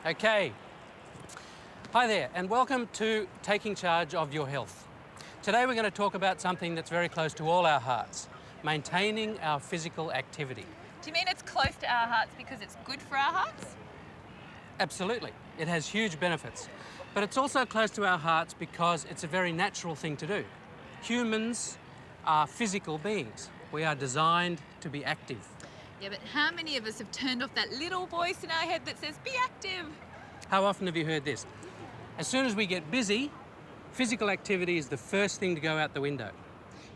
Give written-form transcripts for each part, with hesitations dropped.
Okay. Hi there, and welcome to Taking Charge of Your Health. Today we're going to talk about something that's very close to all our hearts, maintaining our physical activity. Do you mean it's close to our hearts because it's good for our hearts? Absolutely. It has huge benefits. But it's also close to our hearts because it's a very natural thing to do. Humans are physical beings. We are designed to be active. Yeah, but how many of us have turned off that little voice in our head that says, be active? How often have you heard this? As soon as we get busy, physical activity is the first thing to go out the window.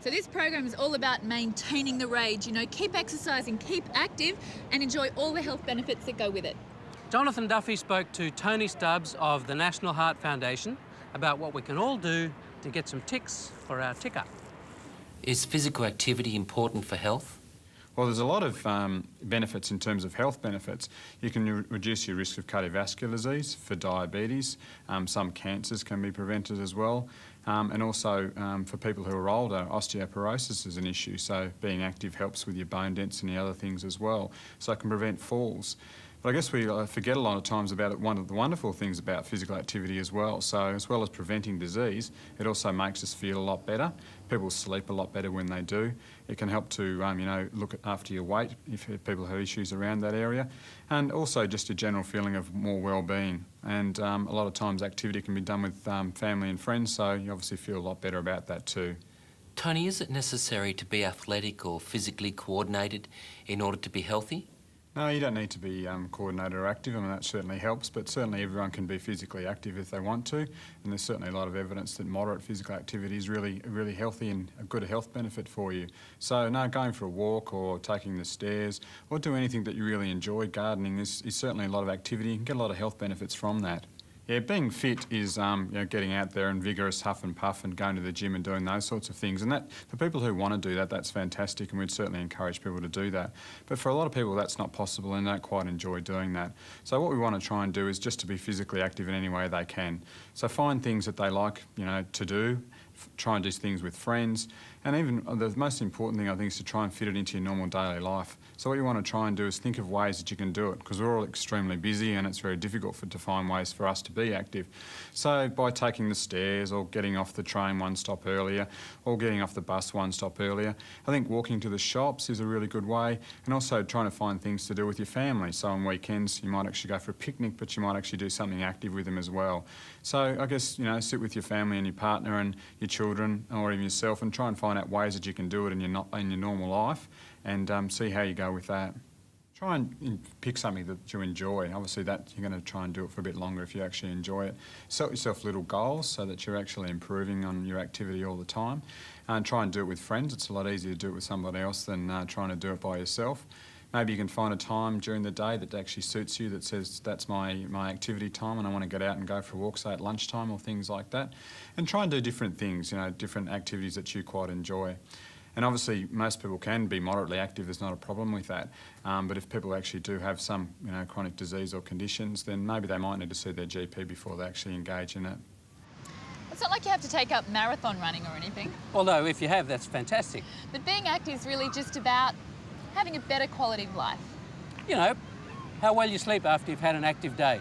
So this program is all about maintaining the rage, keep exercising, keep active, and enjoy all the health benefits that go with it. Jonathan Duffy spoke to Tony Stubbs of the National Heart Foundation about what we can all do to get some ticks for our ticker. Is physical activity important for health? Well, there's a lot of benefits in terms of health benefits. You can reduce your risk of cardiovascular disease, for diabetes. Some cancers can be prevented as well. And also for people who are older, osteoporosis is an issue. So being active helps with your bone density and other things as well. So it can prevent falls. But I guess we forget a lot of times about one of the wonderful things about physical activity as well. So as well as preventing disease, it also makes us feel a lot better. People sleep a lot better when they do. It can help to, look after your weight if people have issues around that area. And also just a general feeling of more well-being. And a lot of times activity can be done with family and friends, so you obviously feel a lot better about that too. Tony, is it necessary to be athletic or physically coordinated in order to be healthy? No, you don't need to be coordinated or active. I mean, that certainly helps, but certainly everyone can be physically active if they want to. And there's certainly a lot of evidence that moderate physical activity is really healthy and a good health benefit for you. So, no, going for a walk or taking the stairs or do anything that you really enjoy, gardening is certainly a lot of activity. You can get a lot of health benefits from that. Yeah, being fit is getting out there and vigorous, huff and puff and going to the gym and doing those sorts of things. And that, for people who want to do that, that's fantastic, and we'd certainly encourage people to do that. But for a lot of people, that's not possible and they don't quite enjoy doing that. So what we want to try and do is just to be physically active in any way they can. So find things that they like, to do. Try and do things with friends, and even the most important thing I think is to try and fit it into your normal daily life. So what you want to try and do is think of ways that you can do it, because we're all extremely busy and it's very difficult to find ways for us to be active. So by taking the stairs or getting off the train one stop earlier or getting off the bus one stop earlier. I think walking to the shops is a really good way, and also trying to find things to do with your family. So on weekends you might actually go for a picnic, but you might actually do something active with them as well. So I guess, sit with your family and your partner and your children or even yourself and try and find out ways that you can do it in your normal life, and see how you go with that. Try and pick something that you enjoy. Obviously that you're going to try and do it for a bit longer if you actually enjoy it. Set yourself little goals so that you're actually improving on your activity all the time, and try and do it with friends. It's a lot easier to do it with somebody else than trying to do it by yourself. Maybe you can find a time during the day that actually suits you, that says that's my activity time and I want to get out and go for a walk, say at lunchtime or things like that. And try and do different things, different activities that you quite enjoy. And obviously most people can be moderately active, there's not a problem with that. But if people actually do have some chronic disease or conditions, then maybe they might need to see their GP before they actually engage in it. It's not like you have to take up marathon running or anything. Although if you have, that's fantastic. But being active is really just about having a better quality of life. How well you sleep after you've had an active day.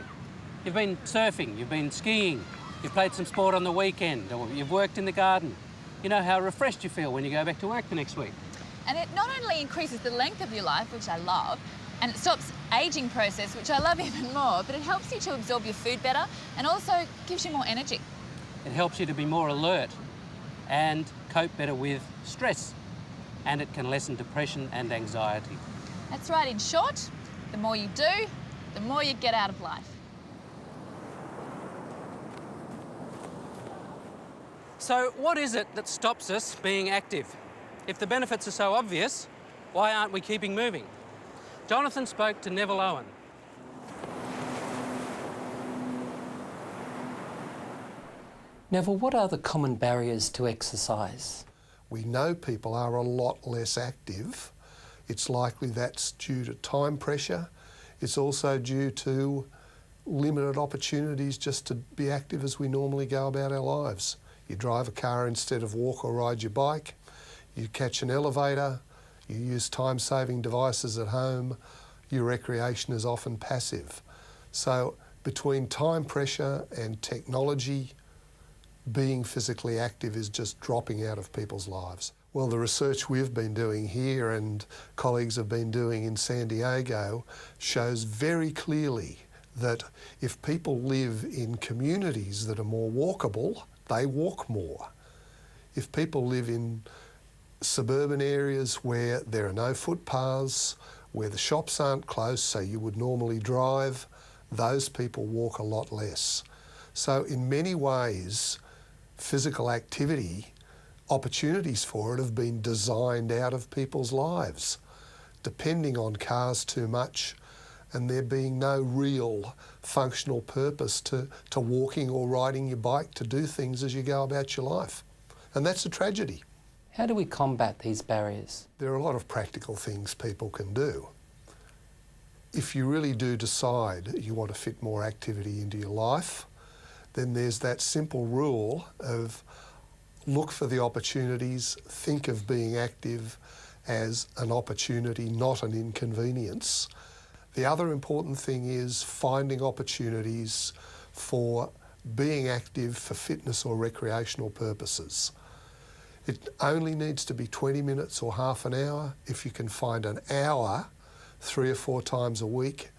You've been surfing, you've been skiing, you've played some sport on the weekend, or you've worked in the garden. You know how refreshed you feel when you go back to work the next week. And it not only increases the length of your life, which I love, and it stops ageing process, which I love even more, but it helps you to absorb your food better and also gives you more energy. It helps you to be more alert and cope better with stress. And it can lessen depression and anxiety. That's right. In short, the more you do, the more you get out of life. So what is it that stops us being active? If the benefits are so obvious, why aren't we keeping moving? Jonathan spoke to Neville Owen. Neville, what are the common barriers to exercise? We know people are a lot less active. It's likely that's due to time pressure. It's also due to limited opportunities just to be active as we normally go about our lives. You drive a car instead of walk or ride your bike. You catch an elevator. You use time-saving devices at home. Your recreation is often passive. So between time pressure and technology, being physically active is just dropping out of people's lives. Well, the research we've been doing here and colleagues have been doing in San Diego shows very clearly that if people live in communities that are more walkable, they walk more. If people live in suburban areas where there are no footpaths, where the shops aren't close, so you would normally drive, those people walk a lot less. So in many ways, physical activity, opportunities for it have been designed out of people's lives, depending on cars too much and there being no real functional purpose to walking or riding your bike to do things as you go about your life. And that's a tragedy. How do we combat these barriers? There are a lot of practical things people can do. If you really do decide you want to fit more activity into your life, then there's that simple rule of look for the opportunities, think of being active as an opportunity, not an inconvenience. The other important thing is finding opportunities for being active for fitness or recreational purposes. It only needs to be 20 minutes or half an hour. If you can find an hour 3 or 4 times a week,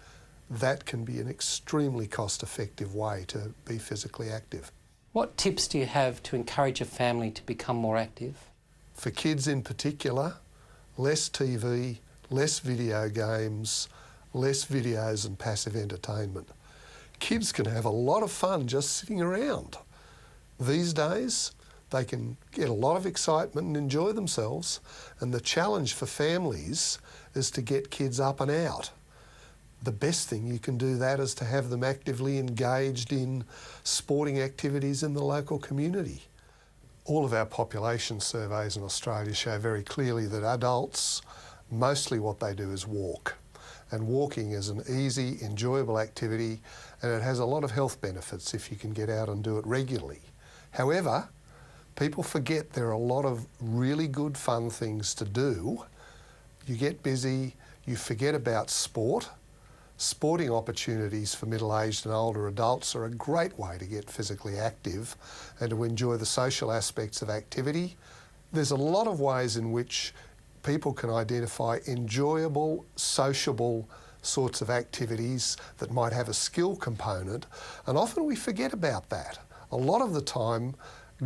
that can be an extremely cost-effective way to be physically active. What tips do you have to encourage a family to become more active? For kids in particular, less TV, less video games, less videos and passive entertainment. Kids can have a lot of fun just sitting around. These days, they can get a lot of excitement and enjoy themselves, and the challenge for families is to get kids up and out. The best thing you can do that is to have them actively engaged in sporting activities in the local community. All of our population surveys in Australia show very clearly that adults, mostly what they do is walk. And walking is an easy, enjoyable activity, and it has a lot of health benefits if you can get out and do it regularly. However, people forget there are a lot of really good fun things to do. You get busy, you forget about sport. Sporting opportunities for middle-aged and older adults are a great way to get physically active and to enjoy the social aspects of activity. There's a lot of ways in which people can identify enjoyable, sociable sorts of activities that might have a skill component, and often we forget about that. A lot of the time,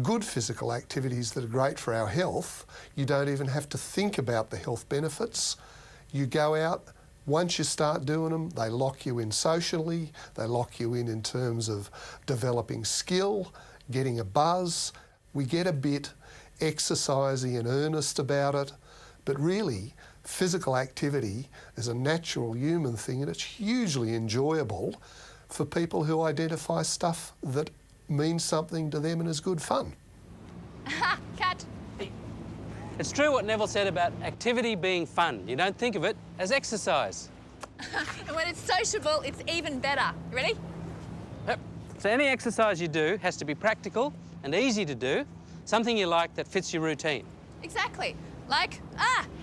good physical activities that are great for our health, you don't even have to think about the health benefits. You go out, once you start doing them, they lock you in socially, they lock you in terms of developing skill, getting a buzz. We get a bit exercisey and earnest about it, but really, physical activity is a natural human thing and it's hugely enjoyable for people who identify stuff that means something to them and is good fun. Cat. It's true what Neville said about activity being fun. You don't think of it as exercise. And when it's sociable, it's even better. You ready? Yep. So any exercise you do has to be practical and easy to do, something you like that fits your routine. Exactly. Like,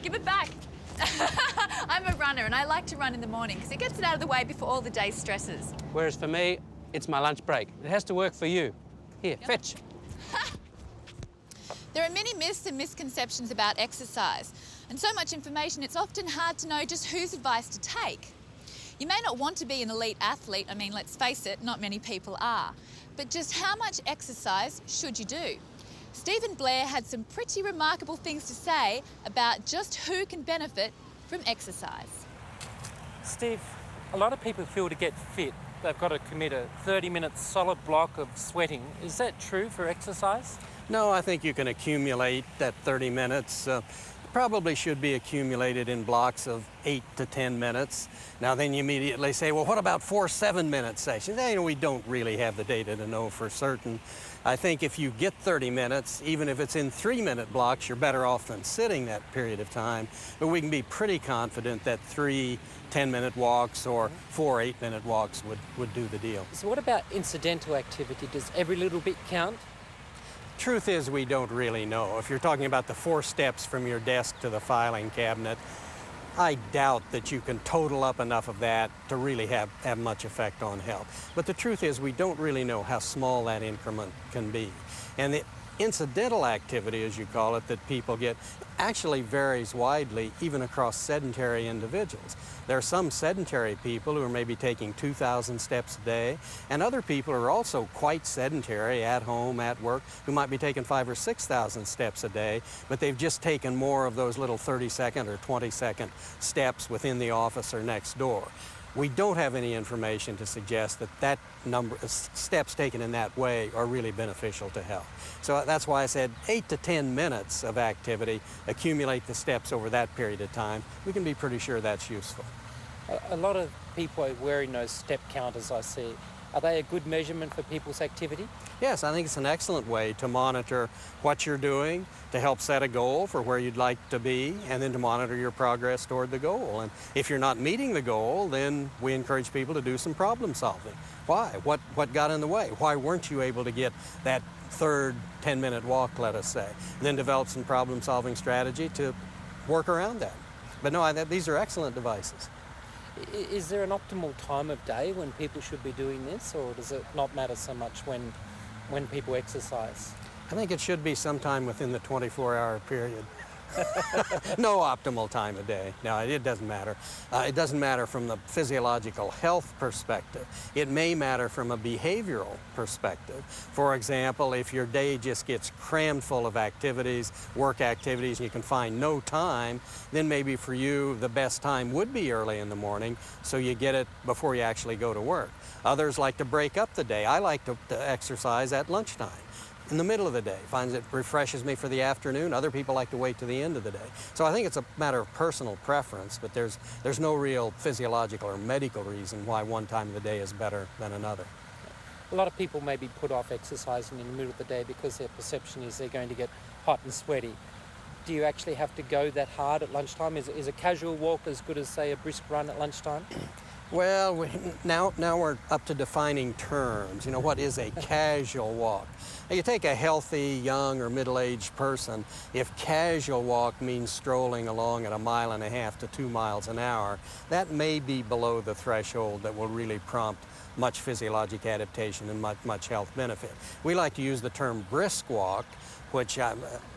give it back. I'm a runner and I like to run in the morning because it gets it out of the way before all the day's stresses. Whereas for me, it's my lunch break. It has to work for you. Here, fetch. There are many myths and misconceptions about exercise, and so much information it's often hard to know just whose advice to take. You may not want to be an elite athlete, I mean, let's face it, not many people are, but just how much exercise should you do? Stephen Blair had some pretty remarkable things to say about just who can benefit from exercise. Steve, a lot of people feel to get fit, they've got to commit a 30-minute solid block of sweating. Is that true for exercise? No, I think you can accumulate that 30 minutes. probably should be accumulated in blocks of 8 to 10 minutes. Now then you immediately say, well, what about 4 7-minute sessions? We don't really have the data to know for certain. I think if you get 30 minutes, even if it's in 3-minute blocks, you're better off than sitting that period of time. But we can be pretty confident that 3 10-minute walks or 4 8-minute walks would do the deal. So what about incidental activity? Does every little bit count? Truth is, we don't really know. If you're talking about the 4 steps from your desk to the filing cabinet, I doubt that you can total up enough of that to really have much effect on health. But the truth is, we don't really know how small that increment can be. And the incidental activity, as you call it, that people get actually varies widely even across sedentary individuals. There are some sedentary people who are maybe taking 2,000 steps a day, and other people who are also quite sedentary at home, at work, who might be taking 5,000 or 6,000 steps a day, but they've just taken more of those little 30-second or 20-second steps within the office or next door. We don't have any information to suggest that that number of steps taken in that way are really beneficial to health. So that's why I said 8 to 10 minutes of activity, accumulate the steps over that period of time. We can be pretty sure that's useful. A lot of people are wearing those step counters, I see. Are they a good measurement for people's activity? Yes, I think it's an excellent way to monitor what you're doing, to help set a goal for where you'd like to be, and then to monitor your progress toward the goal. And if you're not meeting the goal, then we encourage people to do some problem solving. Why? What got in the way? Why weren't you able to get that third 10-minute walk, let us say? And then develop some problem solving strategy to work around that. But no, these are excellent devices. Is there an optimal time of day when people should be doing this, or does it not matter so much when people exercise? I think it should be sometime within the 24-hour period. No optimal time of day. No, it doesn't matter. It doesn't matter from the physiological health perspective. It may matter from a behavioral perspective. For example, if your day just gets crammed full of activities, work activities, and you can find no time, then maybe for you the best time would be early in the morning, so you get it before you actually go to work. Others like to break up the day. I like to exercise at lunchtime, in the middle of the day. Finds it refreshes me for the afternoon. Other people like to wait to the end of the day. So I think it's a matter of personal preference, but there's no real physiological or medical reason why one time of the day is better than another. A lot of people maybe put off exercising in the middle of the day because their perception is they're going to get hot and sweaty. Do you actually have to go that hard at lunchtime? Is a casual walk as good as, say, a brisk run at lunchtime? Well, now we're up to defining terms. You know, what is a casual walk? Now, you take a healthy, young, or middle-aged person. If casual walk means strolling along at 1.5 miles to 2 miles an hour, that may be below the threshold that will really prompt much physiologic adaptation and much health benefit. We like to use the term brisk walk, which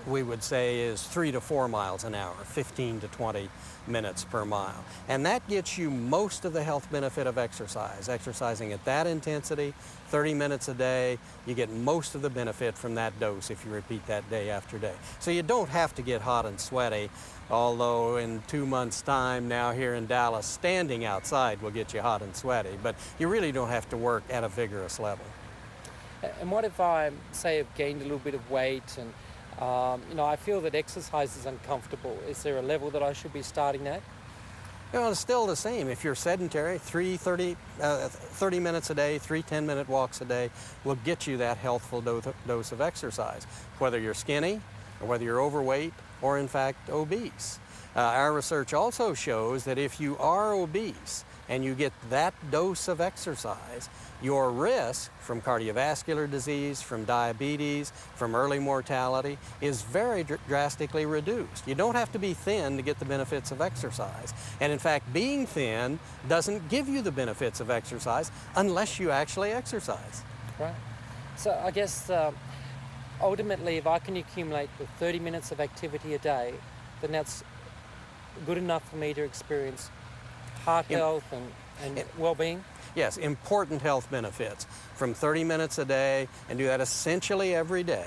we would say is 3 to 4 miles an hour, 15 to 20 minutes per mile. And that gets you most of the health benefit of exercise. Exercising at that intensity, 30 minutes a day, you get most of the benefit from that dose if you repeat that day after day. So you don't have to get hot and sweaty, although in 2 months' time now here in Dallas, standing outside will get you hot and sweaty, but you really don't have to work at a vigorous level. And what if I, say, have gained a little bit of weight and I feel that exercise is uncomfortable? Is there a level that I should be starting at? It's still the same. If you're sedentary, 30 minutes a day, 3 10-minute walks a day will get you that healthful dose of exercise, whether you're skinny or whether you're overweight or, in fact, obese. Our research also shows that if you are obese and you get that dose of exercise, your risk from cardiovascular disease, from diabetes, from early mortality is very drastically reduced. You don't have to be thin to get the benefits of exercise. And in fact, being thin doesn't give you the benefits of exercise unless you actually exercise. Right. So I guess ultimately, if I can accumulate the 30 minutes of activity a day, then that's good enough for me to experience heart health and well-being? Yes, important health benefits from 30 minutes a day, and do that essentially every day.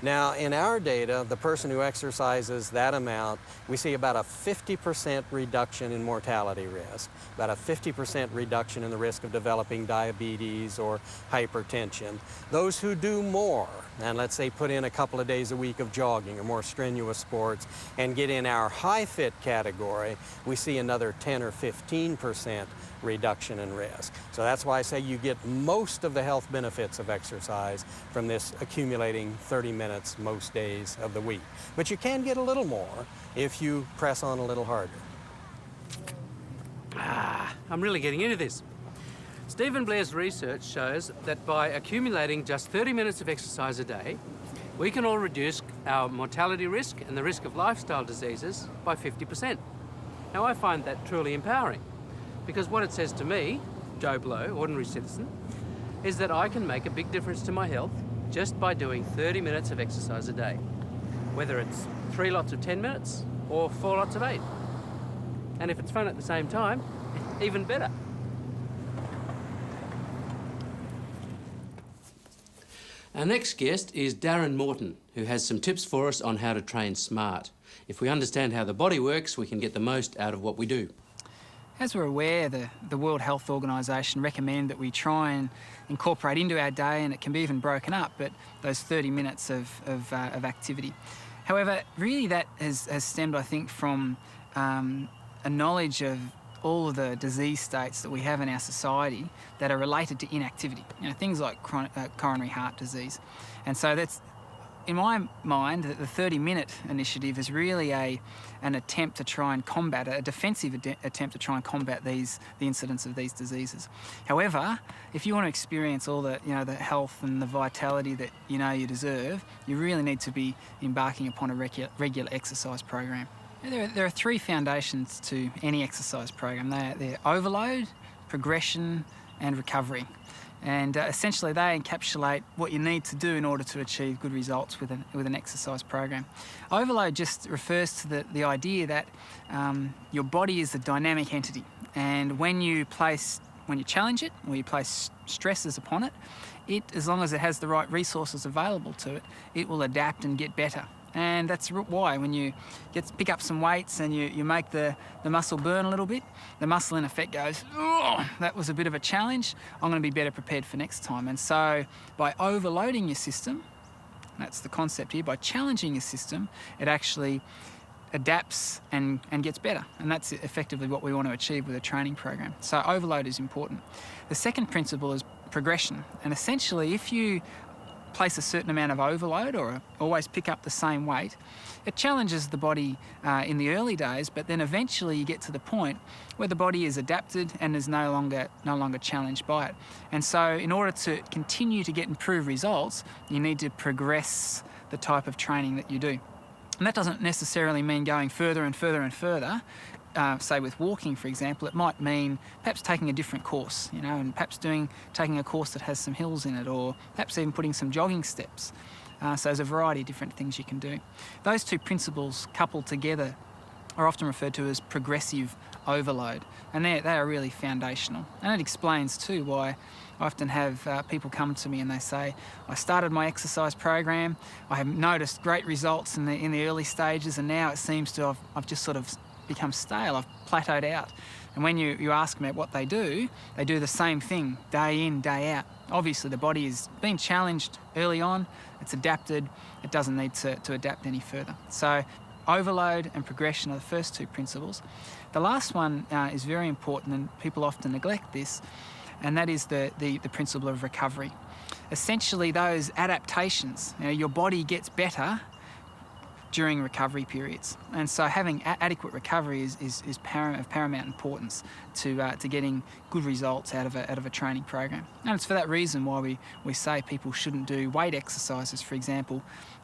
Now, in our data, the person who exercises that amount, we see about a 50% reduction in mortality risk, about a 50% reduction in the risk of developing diabetes or hypertension. Those who do more, and let's say put in a couple of days a week of jogging or more strenuous sports, and get in our high fit category, we see another 10 or 15% reduction in risk. So that's why I say you get most of the health benefits of exercise from this accumulating 30 minutes most days of the week. But you can get a little more if you press on a little harder. I'm really getting into this. Stephen Blair's research shows that by accumulating just 30 minutes of exercise a day, we can all reduce our mortality risk and the risk of lifestyle diseases by 50%. Now, I find that truly empowering, because what it says to me, Joe Blow, ordinary citizen, is that I can make a big difference to my health just by doing 30 minutes of exercise a day, whether it's 3 lots of 10 minutes or 4 lots of 8. And if it's fun at the same time, even better. Our next guest is Darren Morton, who has some tips for us on how to train smart. If we understand how the body works, we can get the most out of what we do. As we're aware, the World Health Organisation recommend that we try and incorporate into our day, and it can be even broken up, but those 30 minutes of activity. However, really that has stemmed, I think, from a knowledge of all of the disease states that we have in our society that are related to inactivity. You know, things like coronary heart disease. And so that's, in my mind, the 30-minute initiative is really an attempt to try and combat, a defensive attempt to try and combat the incidence of these diseases. However, if you want to experience all the health and the vitality that you deserve, you really need to be embarking upon a regular exercise program. There are 3 foundations to any exercise program. They're overload, progression, and recovery. And essentially they encapsulate what you need to do in order to achieve good results with an exercise program. Overload just refers to the idea that your body is a dynamic entity, and when you challenge it, or you place stresses upon it, as long as it has the right resources available to it, it will adapt and get better. And that's why when you pick up some weights and you make the muscle burn a little bit, the muscle in effect goes, oh, that was a bit of a challenge, I'm going to be better prepared for next time. And so by overloading your system, that's the concept here, by challenging your system, it actually adapts and gets better. And that's effectively what we want to achieve with a training program. So overload is important. The second principle is progression. And essentially, if you place a certain amount of overload or always pick up the same weight, it challenges the body in the early days, but then eventually you get to the point where the body is adapted and is no longer challenged by it. And so in order to continue to get improved results, you need to progress the type of training that you do. And that doesn't necessarily mean going further and further and further. Say with walking, for example, it might mean perhaps taking a different course, and perhaps taking a course that has some hills in it, or perhaps even putting some jogging steps. So there's a variety of different things you can do. Those 2 principles coupled together are often referred to as progressive overload, and they are really foundational. And it explains too why I often have people come to me and they say, I started my exercise program, I have noticed great results in the early stages, and now it seems to I've just sort of become stale, I've plateaued out. And when you ask them about what they do the same thing day in, day out. Obviously the body is being challenged early on, it's adapted, it doesn't need to adapt any further. So overload and progression are the first 2 principles. The last one is very important, and people often neglect this, and that is the principle of recovery. Essentially those adaptations, your body gets better during recovery periods, and so having adequate recovery is of paramount importance to getting good results out of a training program. And it's for that reason why we say people shouldn't do weight exercises, for example,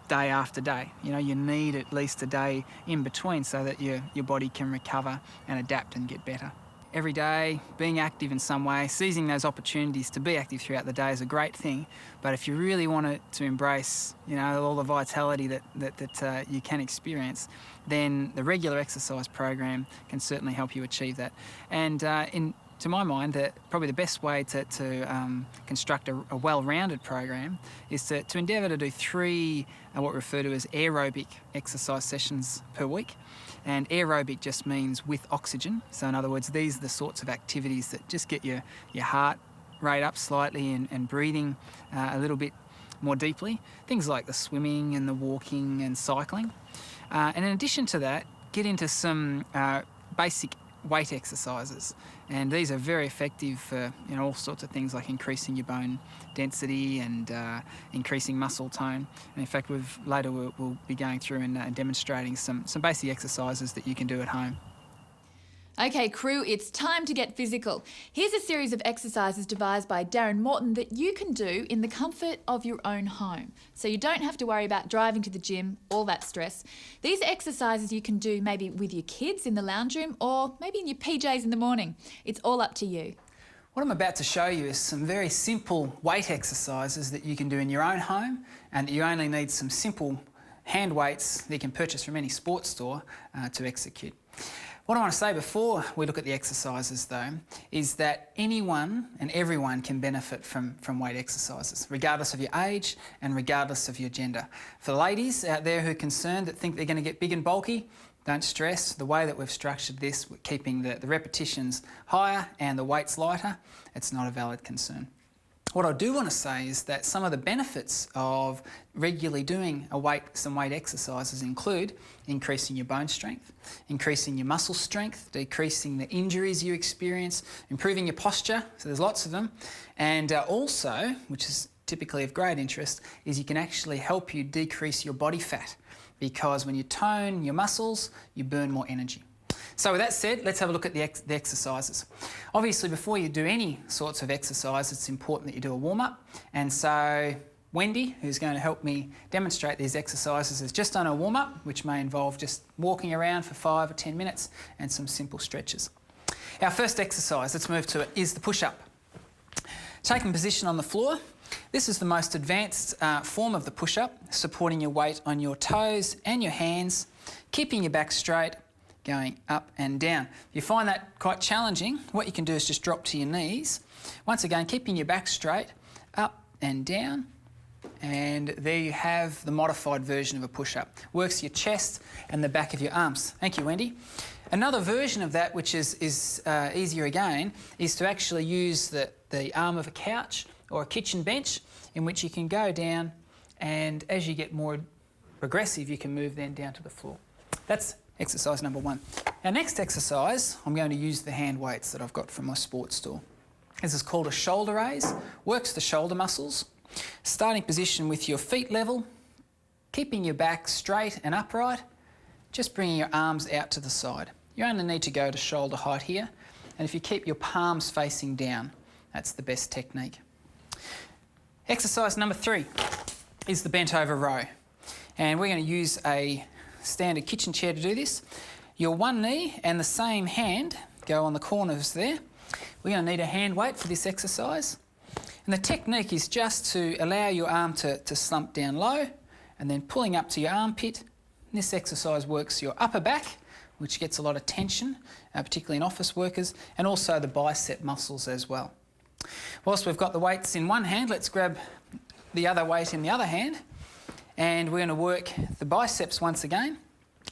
day after day. You need at least a day in between so that your body can recover and adapt and get better. Every day, being active in some way, seizing those opportunities to be active throughout the day is a great thing. But if you really want to embrace, all the vitality that you can experience, then the regular exercise program can certainly help you achieve that. And to my mind, probably the best way to construct a well-rounded program is to endeavour to do 3 what we refer to as aerobic exercise sessions per week. And aerobic just means with oxygen. So in other words, these are the sorts of activities that just get your heart rate up slightly and breathing a little bit more deeply. Things like the swimming and the walking and cycling. And in addition to that, get into some basic weight exercises. And these are very effective for all sorts of things like increasing your bone density and increasing muscle tone. And in fact, later we'll be going through and demonstrating some basic exercises that you can do at home. Okay, crew, it's time to get physical. Here's a series of exercises devised by Darren Morton that you can do in the comfort of your own home. So you don't have to worry about driving to the gym, all that stress. These are exercises you can do maybe with your kids in the lounge room or maybe in your PJs in the morning. It's all up to you. What I'm about to show you is some very simple weight exercises that you can do in your own home, and that you only need some simple hand weights that you can purchase from any sports store to execute. What I want to say before we look at the exercises though is that anyone and everyone can benefit from weight exercises, regardless of your age and regardless of your gender. For the ladies out there who are concerned that think they're going to get big and bulky, don't stress. The way that we've structured this, we're keeping the repetitions higher and the weights lighter, it's not a valid concern. What I do want to say is that some of the benefits of regularly doing some weight exercises include increasing your bone strength, increasing your muscle strength, decreasing the injuries you experience, improving your posture, so there's lots of them, and also, which is typically of great interest, is you can actually help you decrease your body fat, because when you tone your muscles, you burn more energy. So with that said, let's have a look at the exercises. Obviously, before you do any sorts of exercise, it's important that you do a warm-up. And so Wendy, who's going to help me demonstrate these exercises, has just done a warm-up, which may involve just walking around for 5 or 10 minutes and some simple stretches. Our first exercise, let's move to it, is the push-up. Taking position on the floor. This is the most advanced form of the push-up, supporting your weight on your toes and your hands, keeping your back straight, going up and down. If you find that quite challenging, what you can do is just drop to your knees. Once again, keeping your back straight, up and down, and there you have the modified version of a push-up. Works your chest and the back of your arms. Thank you, Wendy. Another version of that, which is easier again, is to actually use the arm of a couch or a kitchen bench, in which you can go down, and as you get more progressive, you can move then down to the floor. That's exercise number 1. Our next exercise, I'm going to use the hand weights that I've got from my sports store. This is called a shoulder raise. Works the shoulder muscles. Starting position with your feet level, keeping your back straight and upright, just bringing your arms out to the side. You only need to go to shoulder height here, and if you keep your palms facing down, that's the best technique. Exercise number 3 is the bent over row, and we're going to use a standard kitchen chair to do this. Your one knee and the same hand go on the corners there. We're going to need a hand weight for this exercise. And the technique is just to allow your arm to slump down low and then pulling up to your armpit. And this exercise works your upper back, which gets a lot of tension, particularly in office workers, and also the bicep muscles as well. Whilst we've got the weights in one hand, let's grab the other weight in the other hand. And we're going to work the biceps once again.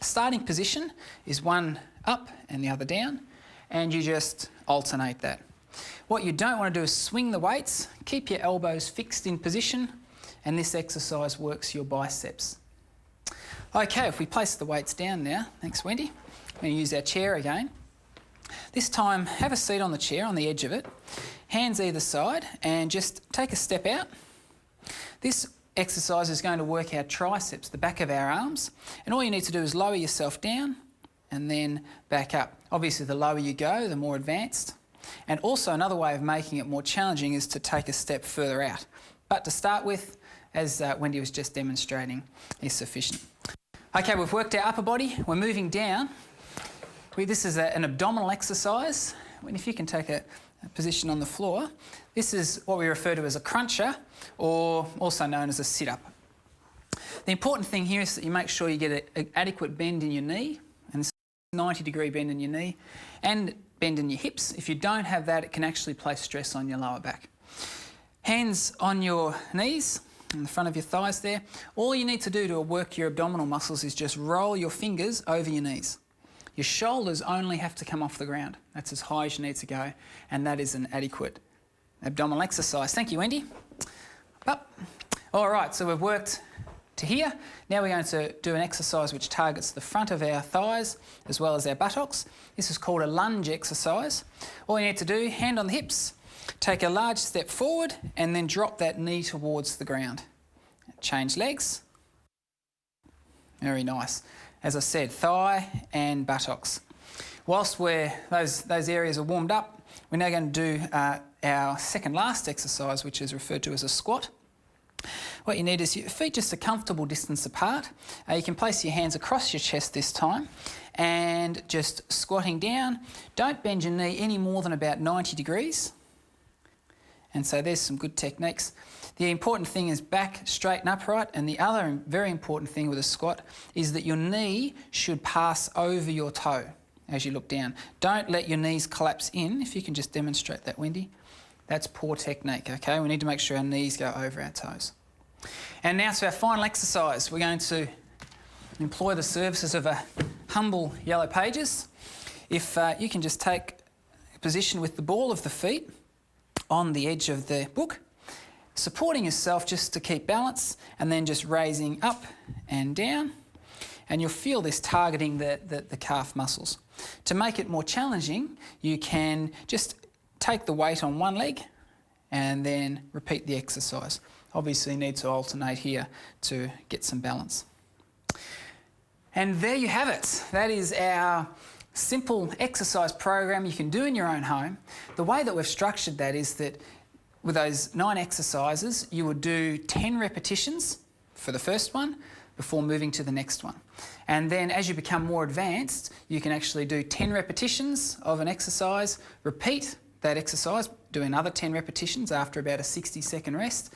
Starting position is one up and the other down, and you just alternate that. What you don't want to do is swing the weights. Keep your elbows fixed in position, and this exercise works your biceps. Okay, if we place the weights down now, thanks Wendy, we're going to use our chair again. This time, have a seat on the chair, on the edge of it, hands either side, and just take a step out. This exercise is going to work our triceps, the back of our arms, and all you need to do is lower yourself down and then back up. Obviously, the lower you go, the more advanced. And also another way of making it more challenging is to take a step further out. But to start with, as Wendy was just demonstrating, is sufficient. Okay, we've worked our upper body, we're moving down. This is an abdominal exercise. If you can take a position on the floor, this is what we refer to as a cruncher, or also known as a sit-up. The important thing here is that you make sure you get an adequate bend in your knee, and this 90-degree bend in your knee, and bend in your hips. If you don't have that, it can actually place stress on your lower back. Hands on your knees, in the front of your thighs there. All you need to do to work your abdominal muscles is just roll your fingers over your knees. Your shoulders only have to come off the ground. That's as high as you need to go, and that is an adequate abdominal exercise. Thank you, Wendy. Up. All right, so we've worked to here. Now we're going to do an exercise which targets the front of our thighs as well as our buttocks. This is called a lunge exercise. All you need to do, hand on the hips, take a large step forward and then drop that knee towards the ground. Change legs. Very nice. As I said, thigh and buttocks. Whilst those areas are warmed up, we're now going to do our second last exercise, which is referred to as a squat. What you need is your feet just a comfortable distance apart. You can place your hands across your chest this time and just squatting down. Don't bend your knee any more than about 90 degrees. And so there's some good techniques. The important thing is back straight and upright, and the other very important thing with a squat is that your knee should pass over your toe as you look down. Don't let your knees collapse in. If you can just demonstrate that, Wendy. That's poor technique, okay? We need to make sure our knees go over our toes. And now to our final exercise. We're going to employ the services of a humble Yellow Pages. If you can just take a position with the ball of the feet on the edge of the book, supporting yourself just to keep balance, and then just raising up and down. And you'll feel this targeting the calf muscles. To make it more challenging, you can just take the weight on one leg and then repeat the exercise. Obviously you need to alternate here to get some balance. And there you have it. That is our simple exercise program you can do in your own home. The way that we've structured that is that with those 9 exercises, you would do 10 repetitions for the first one before moving to the next one. And then as you become more advanced, you can actually do 10 repetitions of an exercise, repeat that exercise, do another 10 repetitions after about a 60-second rest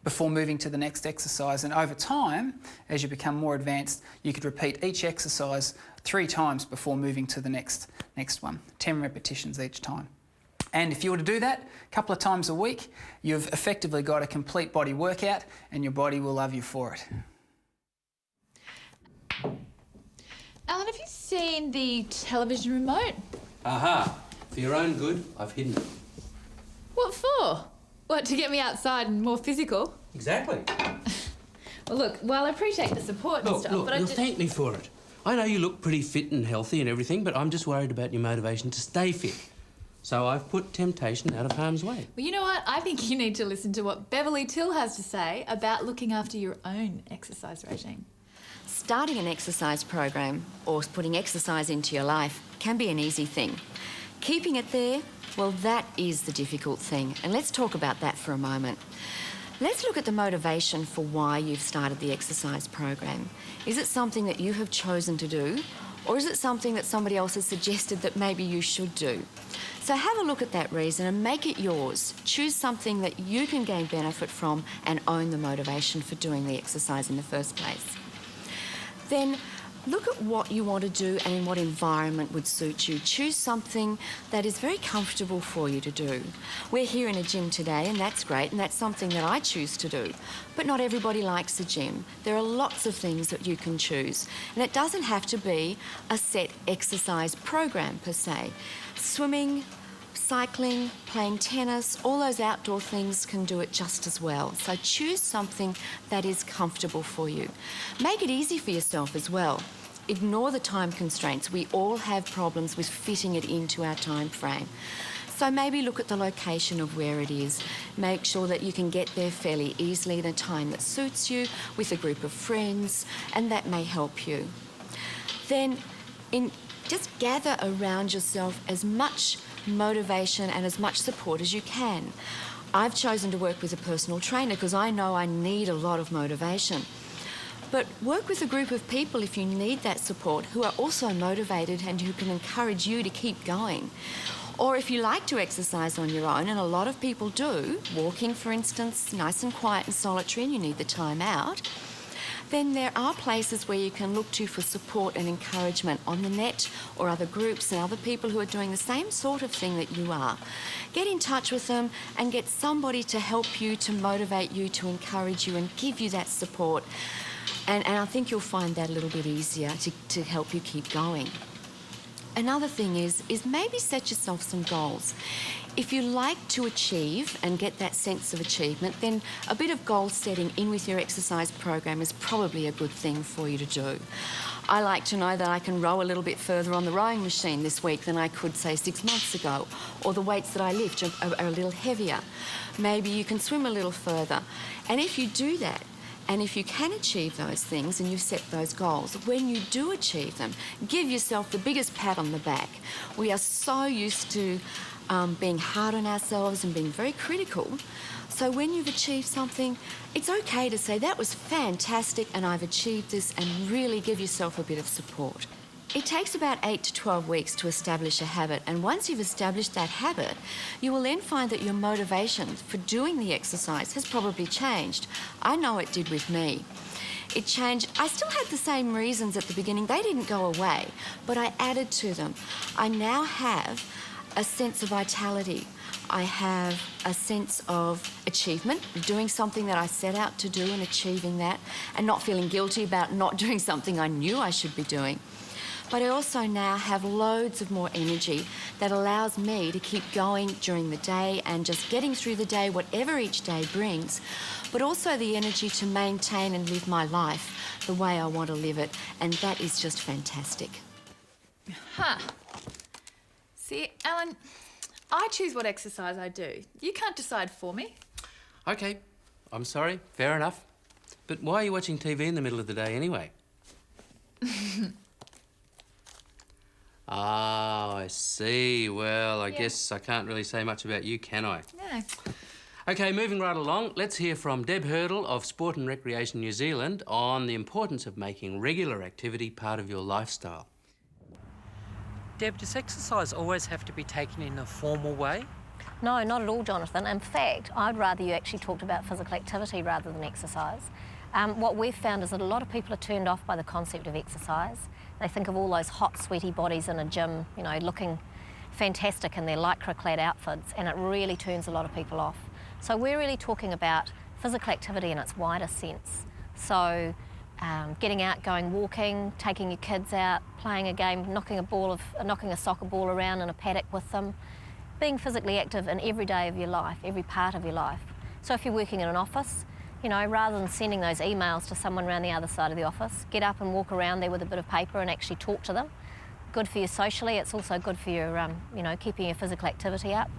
before moving to the next exercise. And over time, as you become more advanced, you could repeat each exercise 3 times before moving to the next one, 10 repetitions each time. And if you were to do that a couple of times a week, you've effectively got a complete body workout and your body will love you for it. Alan, have you seen the television remote? Aha! For your own good, I've hidden it. What for? What, to get me outside and more physical? Exactly. Well, look, while I appreciate the support and stuff, but you'll thank me for it. I know you look pretty fit and healthy and everything, but I'm just worried about your motivation to stay fit. So I've put temptation out of harm's way. Well, you know what? I think you need to listen to what Beverly Till has to say about looking after your own exercise regime. Starting an exercise program or putting exercise into your life can be an easy thing. Keeping it there, well, that is the difficult thing. And let's talk about that for a moment. Let's look at the motivation for why you've started the exercise program. Is it something that you have chosen to do, or is it something that somebody else has suggested that maybe you should do? So have a look at that reason and make it yours. Choose something that you can gain benefit from and own the motivation for doing the exercise in the first place. Then look at what you want to do and in what environment would suit you. Choose something that is very comfortable for you to do. We're here in a gym today, and that's great, and that's something that I choose to do. But not everybody likes the gym. There are lots of things that you can choose, and it doesn't have to be a set exercise program per se. Swimming, cycling, playing tennis, all those outdoor things can do it just as well. So choose something that is comfortable for you. Make it easy for yourself as well. Ignore the time constraints. We all have problems with fitting it into our time frame. So maybe look at the location of where it is. Make sure that you can get there fairly easily in a time that suits you with a group of friends, and that may help you. Then just gather around yourself as much motivation and as much support as you can. I've chosen to work with a personal trainer because I know I need a lot of motivation. But work with a group of people if you need that support who are also motivated and who can encourage you to keep going. Or if you like to exercise on your own, and a lot of people do, walking for instance, nice and quiet and solitary, and you need the time out, then there are places where you can look to for support and encouragement on the net or other groups and other people who are doing the same sort of thing that you are. Get in touch with them and get somebody to help you, to motivate you, to encourage you and give you that support. And I think you'll find that a little bit easier to help you keep going. Another thing is maybe set yourself some goals. If you like to achieve and get that sense of achievement, then a bit of goal setting in with your exercise program is probably a good thing for you to do. I like to know that I can row a little bit further on the rowing machine this week than I could, say, 6 months ago, or the weights that I lift are a little heavier. Maybe you can swim a little further. And if you do that, and if you can achieve those things and you set those goals, when you do achieve them, give yourself the biggest pat on the back. We are so used to being hard on ourselves and being very critical. So when you've achieved something, it's okay to say, that was fantastic and I've achieved this, and really give yourself a bit of support. It takes about 8 to 12 weeks to establish a habit, and once you've established that habit, you will then find that your motivation for doing the exercise has probably changed. I know it did with me. It changed. I still had the same reasons at the beginning. They didn't go away, but I added to them. I now have a sense of vitality. I have a sense of achievement, doing something that I set out to do and achieving that, and not feeling guilty about not doing something I knew I should be doing. But I also now have loads of more energy that allows me to keep going during the day and just getting through the day, whatever each day brings, but also the energy to maintain and live my life the way I want to live it, and that is just fantastic. See, Alan, I choose what exercise I do. You can't decide for me. OK, I'm sorry, fair enough. But why are you watching TV in the middle of the day anyway? Oh, I see. Well, I guess I can't really say much about you, can I? No. OK, moving right along, let's hear from Deb Hurdle of Sport and Recreation New Zealand on the importance of making regular activity part of your lifestyle. Deb, does exercise always have to be taken in a formal way? No, not at all, Jonathan. In fact, I'd rather you actually talked about physical activity rather than exercise. What we've found is that a lot of people are turned off by the concept of exercise. They think of all those hot, sweaty bodies in a gym, you know, looking fantastic in their lycra-clad outfits, and it really turns a lot of people off. So we're really talking about physical activity in its wider sense. So getting out, going walking, taking your kids out, playing a game, knocking a soccer ball around in a paddock with them, being physically active in every day of your life, every part of your life. So if you're working in an office, you know, rather than sending those emails to someone around the other side of the office, get up and walk around there with a bit of paper and actually talk to them. Good for you socially, it's also good for your, you know, keeping your physical activity up.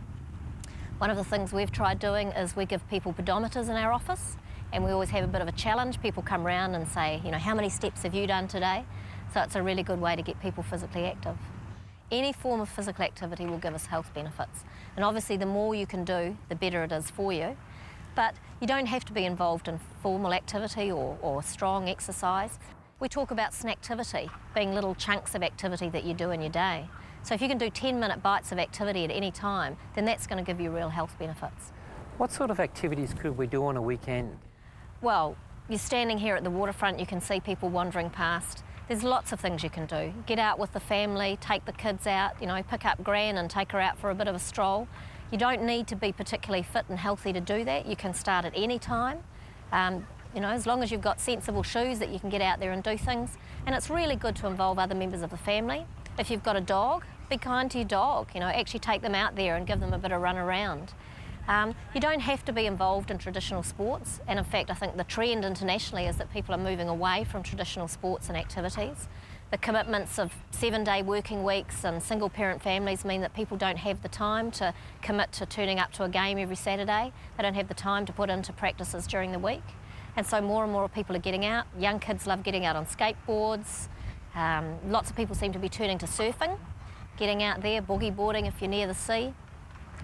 One of the things we've tried doing is we give people pedometers in our office, and we always have a bit of a challenge. People come around and say, you know, how many steps have you done today? So it's a really good way to get people physically active. Any form of physical activity will give us health benefits. And obviously the more you can do, the better it is for you. But you don't have to be involved in formal activity or strong exercise. We talk about snacktivity, being little chunks of activity that you do in your day. So if you can do 10-minute bites of activity at any time, then that's going to give you real health benefits. What sort of activities could we do on a weekend? Well, you're standing here at the waterfront, you can see people wandering past. There's lots of things you can do. Get out with the family, take the kids out, you know, pick up Gran and take her out for a bit of a stroll. You don't need to be particularly fit and healthy to do that. You can start at any time. You know, as long as you've got sensible shoes that you can get out there and do things. And it's really good to involve other members of the family. If you've got a dog, be kind to your dog. You know, actually take them out there and give them a bit of run around. You don't have to be involved in traditional sports. And in fact, I think the trend internationally is that people are moving away from traditional sports and activities. The commitments of 7-day working weeks and single-parent families mean that people don't have the time to commit to turning up to a game every Saturday. They don't have the time to put into practices during the week. And so more and more people are getting out. Young kids love getting out on skateboards. Lots of people seem to be turning to surfing, getting out there, boogie boarding if you're near the sea.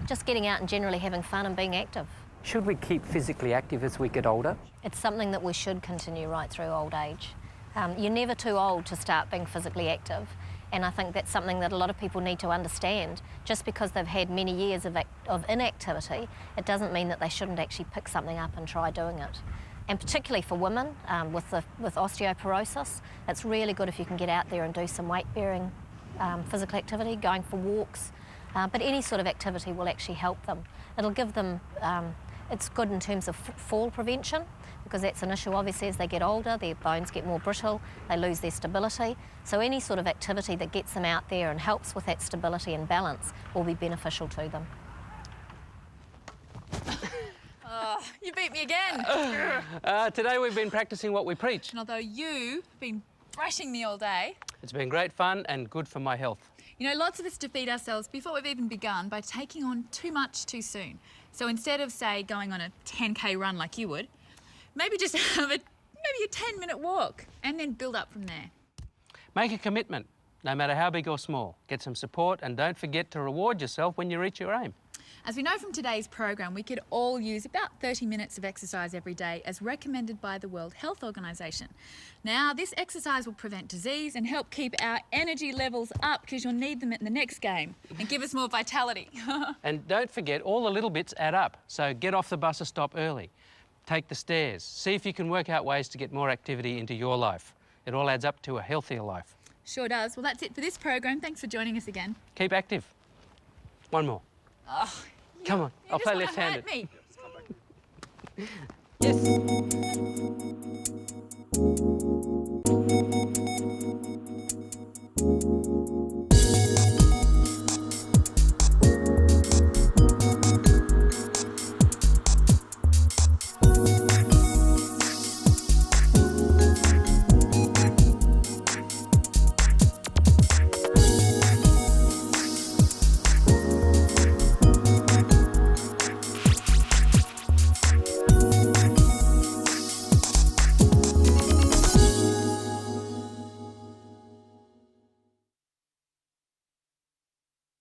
Just getting out and generally having fun and being active. Should we keep physically active as we get older? It's something that we should continue right through old age. You're never too old to start being physically active, and I think that's something that a lot of people need to understand. Just because they've had many years of inactivity, it doesn't mean that they shouldn't actually pick something up and try doing it. And particularly for women with osteoporosis, it's really good if you can get out there and do some weight-bearing physical activity, going for walks, but any sort of activity will actually help them. It'll give them, it's good in terms of fall prevention, because that's an issue obviously as they get older, their bones get more brittle, they lose their stability. So any sort of activity that gets them out there and helps with that stability and balance will be beneficial to them. Oh, you beat me again. Today we've been practicing what we preach. And although you've been brushing me all day, It's been great fun and good for my health. you know, lots of us defeat ourselves before we've even begun by taking on too much too soon. So instead of, say, going on a 10K run like you would, maybe just have a 10-minute walk and then build up from there. Make a commitment, no matter how big or small. Get some support and don't forget to reward yourself when you reach your aim. As we know from today's program, we could all use about 30 minutes of exercise every day as recommended by the World Health Organization. Now, this exercise will prevent disease and help keep our energy levels up, because you'll need them in the next game, and give us more vitality. And don't forget, all the little bits add up. So get off the bus or stop early. Take the stairs. See if you can work out ways to get more activity into your life. It all adds up to a healthier life. Sure does. Well, that's it for this program. Thanks for joining us again. Keep active. One more. Oh, Come on, I'll play left-handed. left-handed. Yes.